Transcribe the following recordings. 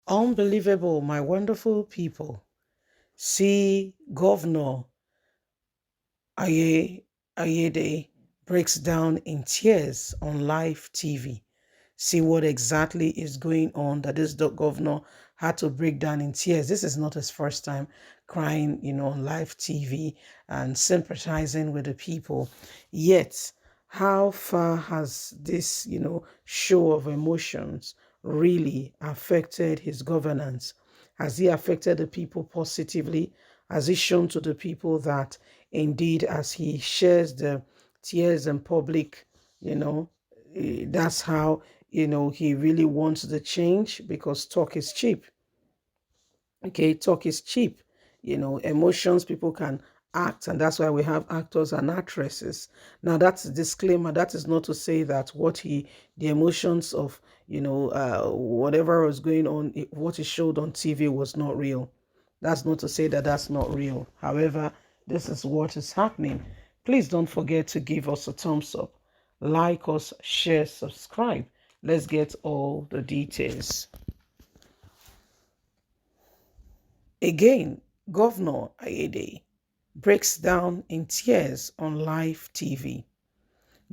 Unbelievable, my wonderful people. See, Governor Ayade breaks down in tears on live TV. See what exactly is going on that this governor had to break down in tears. This is not his first time crying, on live TV and sympathizing with the people. Yet, how far has this, show of emotions really affected his governance? Has he affected the people positively? Has he shown to the people that indeed, as he shares the tears in public, you know, that's how, he really wants the change because talk is cheap. Okay, talk is cheap. Emotions, people can act, and that's why we have actors and actresses. Now, that's a disclaimer. That is not to say that the emotions of, whatever was going on, what he showed on TV was not real. That's not to say that that's not real. However, this is what is happening. Please don't forget to give us a thumbs up, like us, share, subscribe. Let's get all the details. Again, Governor Ayede breaks down in tears on live TV.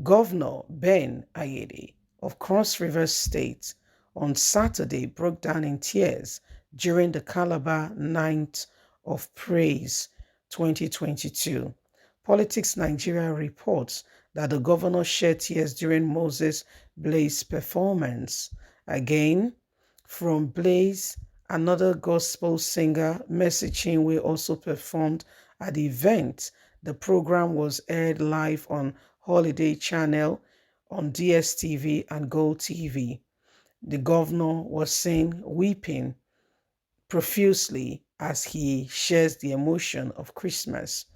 Governor Ben Ayede of Cross River State on Saturday broke down in tears during the Calabar Night of Praise 2022. Politics Nigeria reports that the governor shed tears during Moses Blaze performance. Again, from Blaze, another gospel singer, Mercy Chinwe, also performed at the event. The program was aired live on Holiday Channel, on DSTV and Gold TV. The governor was seen weeping profusely as he shares the emotion of Christmas.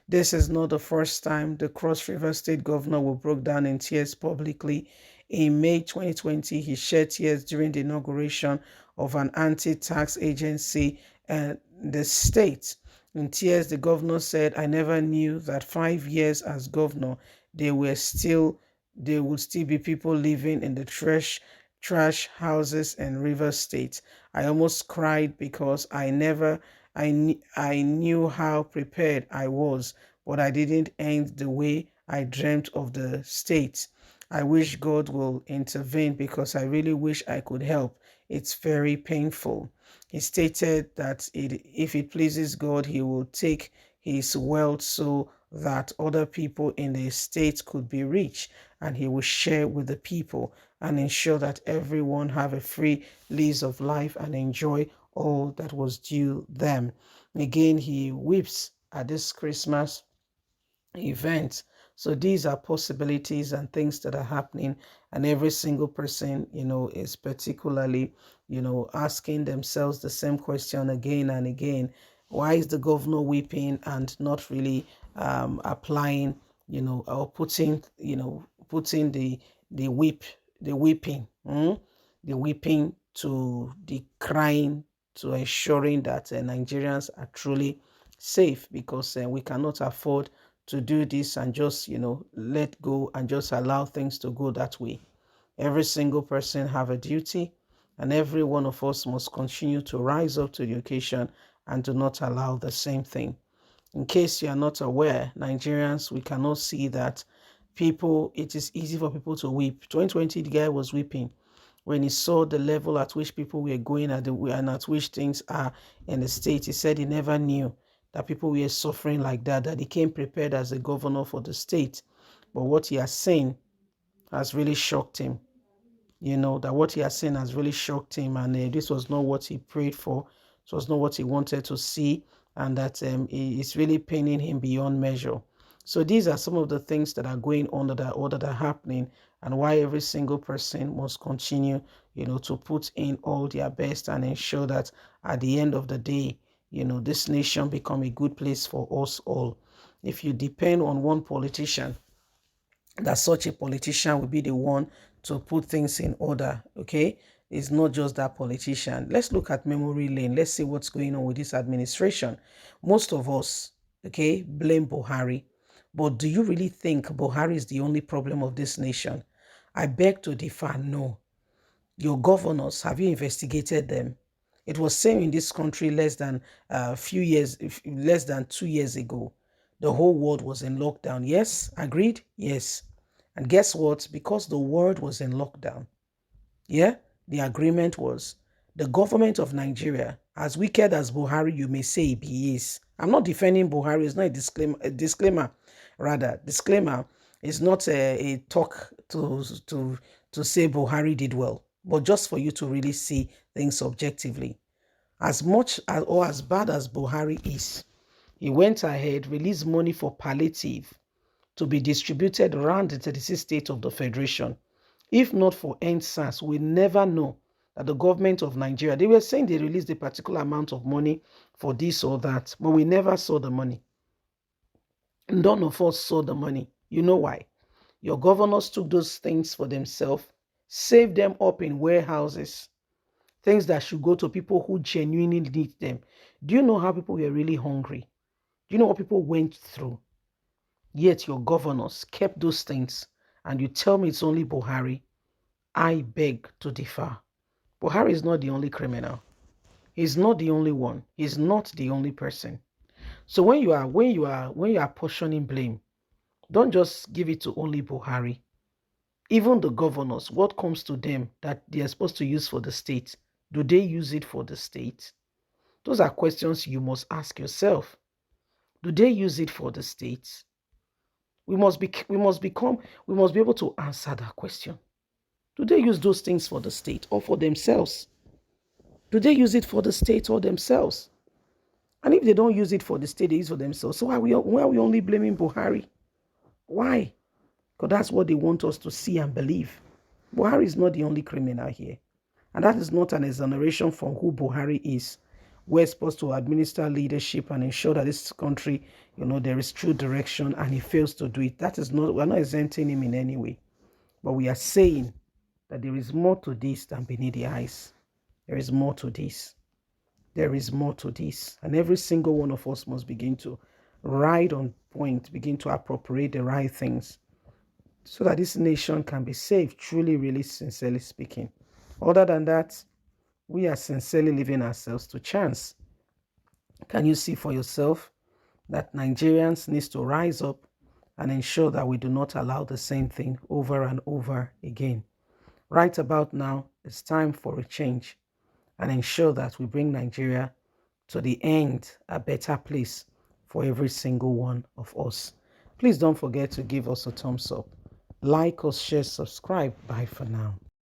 This is not the first time the Cross River State governor will broke down in tears publicly. In May 2020, he shed tears during the inauguration of an anti-tax agency in the state. In tears, the governor said, "I never knew that 5 years as governor, there would still be people living in the trash houses in River State. I almost cried because I knew how prepared I was, but I didn't end the way I dreamt of the state. I wish God will intervene because I really wish I could help. It's very painful." He stated that if it pleases God, he will take his wealth so that other people in the state could be rich, and he will share with the people and ensure that everyone have a free lease of life and enjoy all that was due them. Again, he weeps at this Christmas event. So these are possibilities and things that are happening, and every single person, is particularly, asking themselves the same question again and again. Why is the governor weeping and not really applying, or putting the whip, the weeping, the weeping to the crying, to ensuring that Nigerians are truly safe, because we cannot afford to do this and just, let go and just allow things to go that way. Every single person have a duty, and every one of us must continue to rise up to the occasion and do not allow the same thing. In case you are not aware, Nigerians, we cannot see that it is easy for people to weep. 2020, the guy was weeping when he saw the level at which people were going and at which things are in the state. He said he never knew that people were suffering like that he came prepared as a governor for the state. But what he has seen has really shocked him. That what he has seen has really shocked him, and this was not what he prayed for. It was not what he wanted to see, and that it's really paining him beyond measure. So these are some of the things that are going on that are happening, and why every single person must continue, to put in all their best and ensure that at the end of the day, this nation become a good place for us all. If you depend on one politician, that such a politician will be the one to put things in order. Okay, it's not just that politician. Let's look at memory lane. Let's see what's going on with this administration. Most of us, okay, blame Buhari, but do you really think Buhari is the only problem of this nation? I beg to differ. No. Your governors, have you investigated them? It was same in this country less than less than 2 years ago. The whole world was in lockdown. Yes, agreed? Yes. And guess what? Because the world was in lockdown, yeah, the agreement was the government of Nigeria, as wicked as Buhari you may say he is. I'm not defending Buhari, it's not a disclaimer, rather. Disclaimer is not a talk to say Buhari did well, but just for you to really see things objectively. As much as or as bad as Buhari is, he went ahead, released money for palliative to be distributed around the 36 states of the Federation. If not for NSAS, we never know that the government of Nigeria, they were saying they released a particular amount of money for this or that, but we never saw the money. None of us saw the money. You know why? Your governors took those things for themselves, saved them up in warehouses, things that should go to people who genuinely need them. Do you know how people were really hungry? Do you know what people went through? Yet your governors kept those things, and you tell me it's only Buhari. I beg to differ. Buhari is not the only criminal. He's not the only one. He's not the only person. So when you are portioning blame, don't just give it to only Buhari. Even the governors, what comes to them that they are supposed to use for the state, do they use it for the state? Those are questions you must ask yourself. Do they use it for the state? We must be able to answer that question. Do they use those things for the state or for themselves? Do they use it for the state or themselves? And if they don't use it for the state, they use it for themselves. So why are we only blaming Buhari? Why? Because that's what they want us to see and believe. Buhari is not the only criminal here. And that is not an exoneration from who Buhari is. We're supposed to administer leadership and ensure that this country, there is true direction, and he fails to do it. That is not, we're not exempting him in any way. But we are saying that there is more to this than beneath the eyes. There is more to this. There is more to this. And every single one of us must begin to ride on point, begin to appropriate the right things so that this nation can be saved, truly, really, sincerely speaking. Other than that, we are sincerely leaving ourselves to chance. Can you see for yourself that Nigerians need to rise up and ensure that we do not allow the same thing over and over again? Right about now, it's time for a change and ensure that we bring Nigeria to the end, a better place for every single one of us. Please don't forget to give us a thumbs up. Like us, share, subscribe. Bye for now.